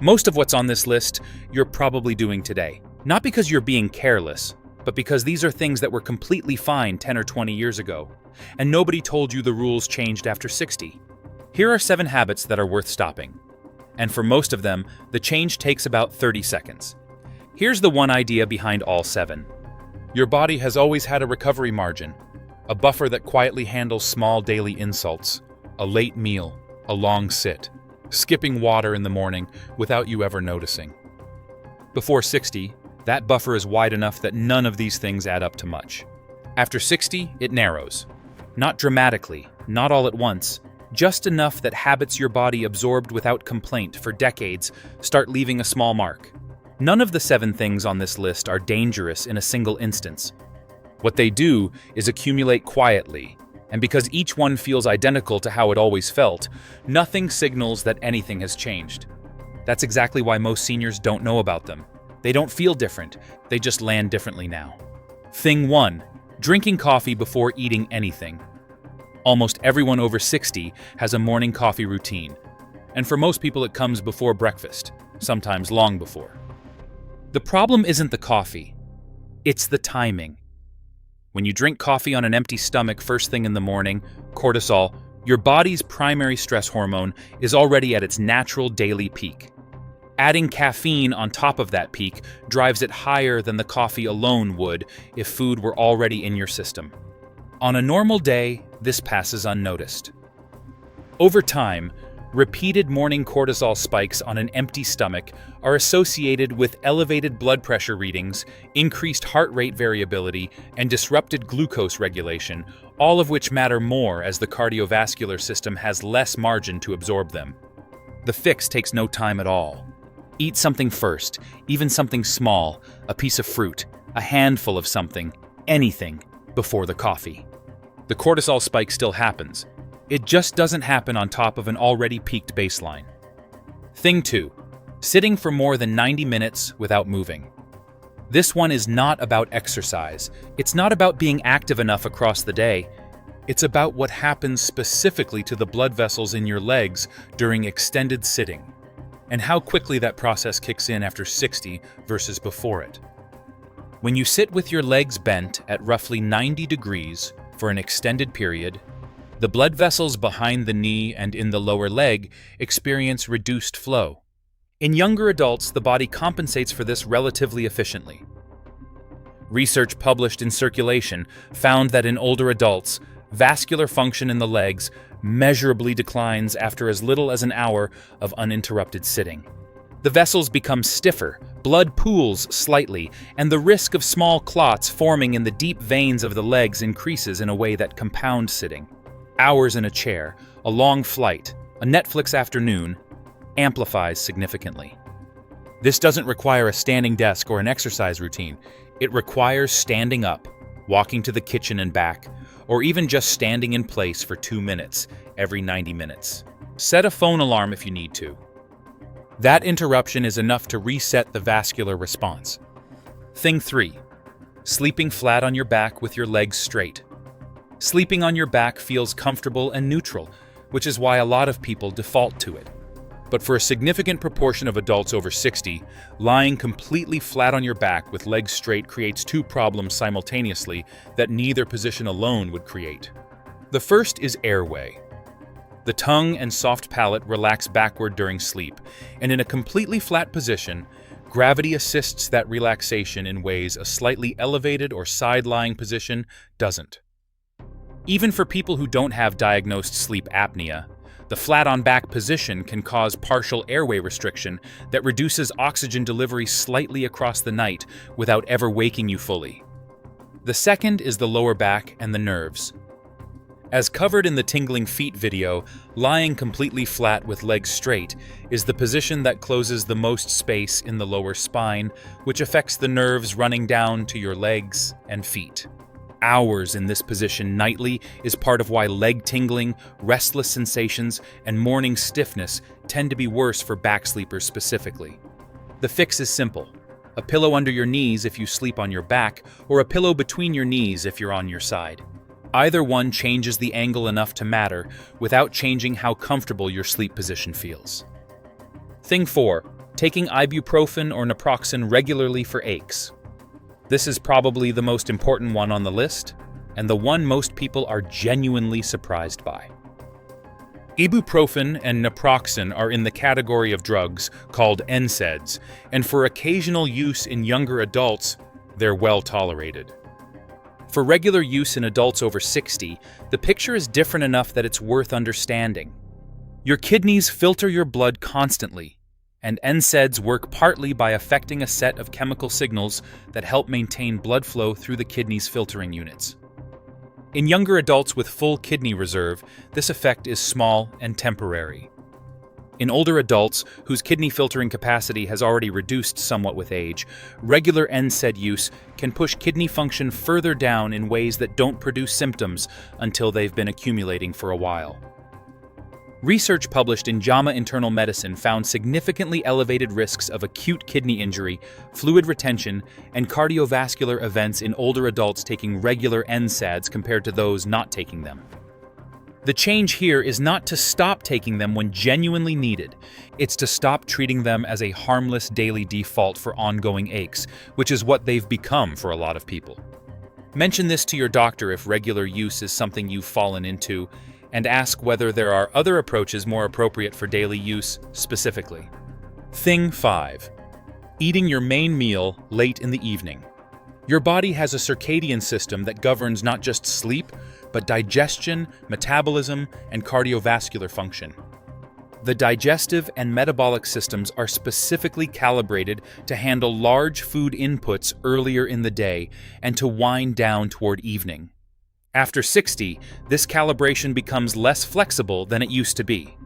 Most of what's on this list you're probably doing today. Not because you're being careless, but because these are things that were completely fine 10 or 20 years ago, and nobody told you the rules changed after 60. Here are 7 habits that are worth stopping. And for most of them, the change takes about 30 seconds. Here's the one idea behind all 7. Your body has always had a recovery margin, a buffer that quietly handles small daily insults, a late meal, a long sit, skipping water in the morning without you ever noticing. Before 60, that buffer is wide enough that none of these things add up to much. After 60, it narrows. Not dramatically, not all at once, just enough that habits your body absorbed without complaint for decades start leaving a small mark. None of the 7 things on this list are dangerous in a single instance. What they do is accumulate quietly, and because each one feels identical to how it always felt, nothing signals that anything has changed. That's exactly why most seniors don't know about them. They don't feel different, they just land differently now. Thing 1. Drinking coffee before eating anything. Almost everyone over 60 has a morning coffee routine, and for most people it comes before breakfast, sometimes long before. The problem isn't the coffee, it's the timing. When you drink coffee on an empty stomach first thing in the morning, cortisol, your body's primary stress hormone, is already at its natural daily peak. Adding caffeine on top of that peak drives it higher than the coffee alone would if food were already in your system. On a normal day, this passes unnoticed. Over time, repeated morning cortisol spikes on an empty stomach are associated with elevated blood pressure readings, increased heart rate variability, and disrupted glucose regulation, all of which matter more as the cardiovascular system has less margin to absorb them. The fix takes no time at all. Eat something first, even something small, a piece of fruit, a handful of something, anything, before the coffee. The cortisol spike still happens. It just doesn't happen on top of an already peaked baseline. Thing 2. Sitting for more than 90 minutes without moving. This one is not about exercise. It's not about being active enough across the day. It's about what happens specifically to the blood vessels in your legs during extended sitting, and how quickly that process kicks in after 60 versus before it. When you sit with your legs bent at roughly 90 degrees for an extended period, the blood vessels behind the knee and in the lower leg experience reduced flow. In younger adults, the body compensates for this relatively efficiently. Research published in Circulation found that in older adults, vascular function in the legs measurably declines after as little as an hour of uninterrupted sitting. The vessels become stiffer, blood pools slightly, and the risk of small clots forming in the deep veins of the legs increases in a way that compounds sitting. Hours in a chair, a long flight, a Netflix afternoon, amplifies significantly. This doesn't require a standing desk or an exercise routine. It requires standing up, walking to the kitchen and back, or even just standing in place for 2 minutes every 90 minutes. Set a phone alarm if you need to. That interruption is enough to reset the vascular response. Thing 3. Sleeping flat on your back with your legs straight. Sleeping on your back feels comfortable and neutral, which is why a lot of people default to it. But for a significant proportion of adults over 60, lying completely flat on your back with legs straight creates 2 problems simultaneously that neither position alone would create. The first is airway. The tongue and soft palate relax backward during sleep, and in a completely flat position, gravity assists that relaxation in ways a slightly elevated or side-lying position doesn't. Even for people who don't have diagnosed sleep apnea, the flat-on-back position can cause partial airway restriction that reduces oxygen delivery slightly across the night without ever waking you fully. The second is the lower back and the nerves. As covered in the Tingling Feet video, lying completely flat with legs straight is the position that closes the most space in the lower spine, which affects the nerves running down to your legs and feet. Hours in this position nightly is part of why leg tingling, restless sensations, and morning stiffness tend to be worse for back sleepers specifically. The fix is simple: a pillow under your knees if you sleep on your back, or a pillow between your knees if you're on your side. Either one changes the angle enough to matter without changing how comfortable your sleep position feels. Thing 4. taking ibuprofen or naproxen regularly for aches. This is probably the most important one on the list, and the one most people are genuinely surprised by. Ibuprofen and naproxen are in the category of drugs called NSAIDs, and for occasional use in younger adults, they're well tolerated. For regular use in adults over 60, the picture is different enough that it's worth understanding. Your kidneys filter your blood constantly, and NSAIDs work partly by affecting a set of chemical signals that help maintain blood flow through the kidney's filtering units. In younger adults with full kidney reserve, this effect is small and temporary. In older adults, whose kidney filtering capacity has already reduced somewhat with age, regular NSAID use can push kidney function further down in ways that don't produce symptoms until they've been accumulating for a while. Research published in JAMA Internal Medicine found significantly elevated risks of acute kidney injury, fluid retention, and cardiovascular events in older adults taking regular NSAIDs compared to those not taking them. The change here is not to stop taking them when genuinely needed. It's to stop treating them as a harmless daily default for ongoing aches, which is what they've become for a lot of people. Mention this to your doctor if regular use is something you've fallen into, and ask whether there are other approaches more appropriate for daily use specifically. Thing 5. Eating your main meal late in the evening. Your body has a circadian system that governs not just sleep, but digestion, metabolism, and cardiovascular function. The digestive and metabolic systems are specifically calibrated to handle large food inputs earlier in the day and to wind down toward evening. After 60, this calibration becomes less flexible than it used to be.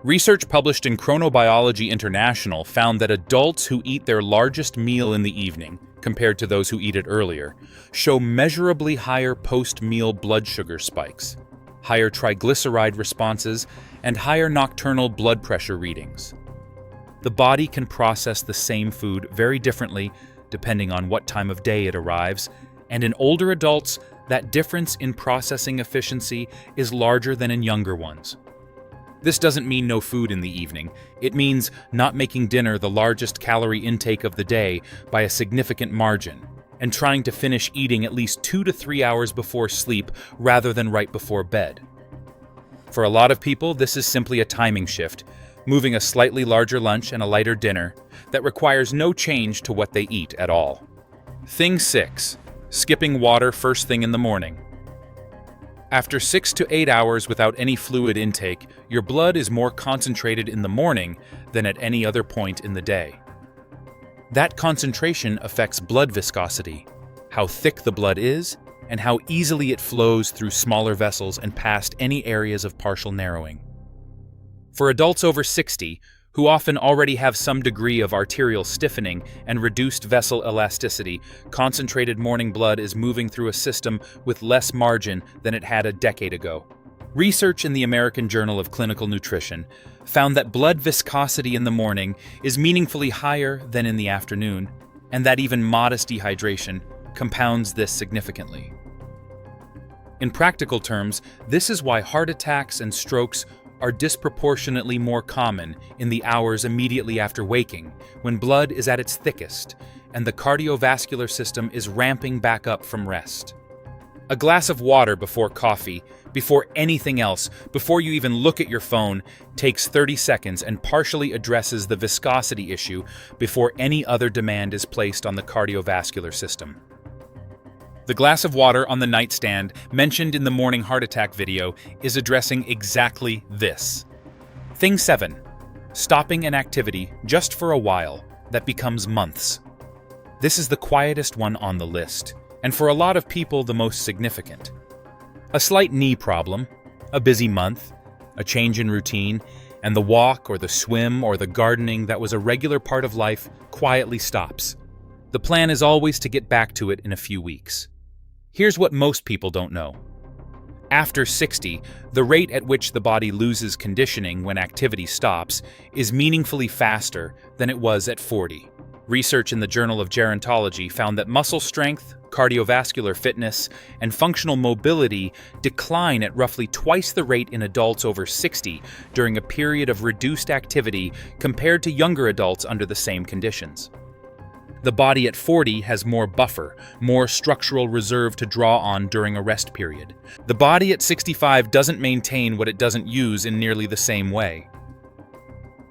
Research published in Chronobiology International found that adults who eat their largest meal in the evening, compared to those who eat it earlier, show measurably higher post-meal blood sugar spikes, higher triglyceride responses, and higher nocturnal blood pressure readings. The body can process the same food very differently depending on what time of day it arrives, and in older adults, that difference in processing efficiency is larger than in younger ones. This doesn't mean no food in the evening. It means not making dinner the largest calorie intake of the day by a significant margin, and trying to finish eating at least 2 to 3 hours before sleep rather than right before bed. For a lot of people, this is simply a timing shift, moving a slightly larger lunch and a lighter dinner that requires no change to what they eat at all. Thing 6. Skipping water first thing in the morning. After 6 to 8 hours without any fluid intake, your blood is more concentrated in the morning than at any other point in the day. That concentration affects blood viscosity, how thick the blood is, and how easily it flows through smaller vessels and past any areas of partial narrowing. For adults over 60, who often already have some degree of arterial stiffening and reduced vessel elasticity, concentrated morning blood is moving through a system with less margin than it had a decade ago. Research in the American Journal of Clinical Nutrition found that blood viscosity in the morning is meaningfully higher than in the afternoon, and that even modest dehydration compounds this significantly. In practical terms, this is why heart attacks and strokes are disproportionately more common in the hours immediately after waking, when blood is at its thickest and the cardiovascular system is ramping back up from rest. A glass of water before coffee, before anything else, before you even look at your phone, takes 30 seconds and partially addresses the viscosity issue before any other demand is placed on the cardiovascular system. The glass of water on the nightstand mentioned in the morning heart attack video is addressing exactly this. Thing 7. Stopping an activity just for a while that becomes months. This is the quietest one on the list, and for a lot of people the most significant. A slight knee problem, a busy month, a change in routine, and the walk or the swim or the gardening that was a regular part of life quietly stops. The plan is always to get back to it in a few weeks. Here's what most people don't know. After 60, the rate at which the body loses conditioning when activity stops is meaningfully faster than it was at 40. Research in the Journal of Gerontology found that muscle strength, cardiovascular fitness, and functional mobility decline at roughly twice the rate in adults over 60 during a period of reduced activity compared to younger adults under the same conditions. The body at 40 has more buffer, more structural reserve to draw on during a rest period. The body at 65 doesn't maintain what it doesn't use in nearly the same way.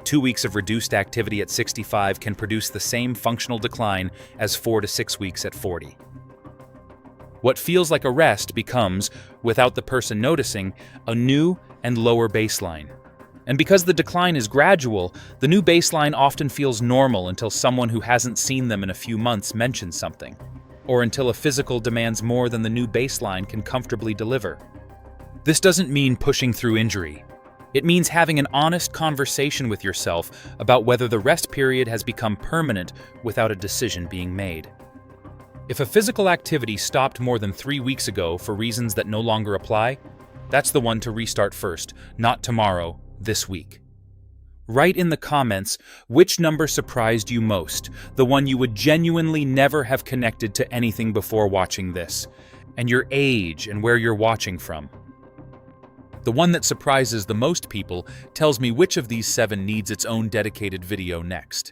2 weeks of reduced activity at 65 can produce the same functional decline as 4 to 6 weeks at 40. What feels like a rest becomes, without the person noticing, a new and lower baseline. And because the decline is gradual, the new baseline often feels normal until someone who hasn't seen them in a few months mentions something, or until a physical demands more than the new baseline can comfortably deliver. This doesn't mean pushing through injury. It means having an honest conversation with yourself about whether the rest period has become permanent without a decision being made. If a physical activity stopped more than 3 weeks ago for reasons that no longer apply, that's the one to restart first, not tomorrow, this week. Write in the comments which number surprised you most, the one you would genuinely never have connected to anything before watching this, and your age and where you're watching from. The one that surprises the most people tells me which of these 7 needs its own dedicated video next.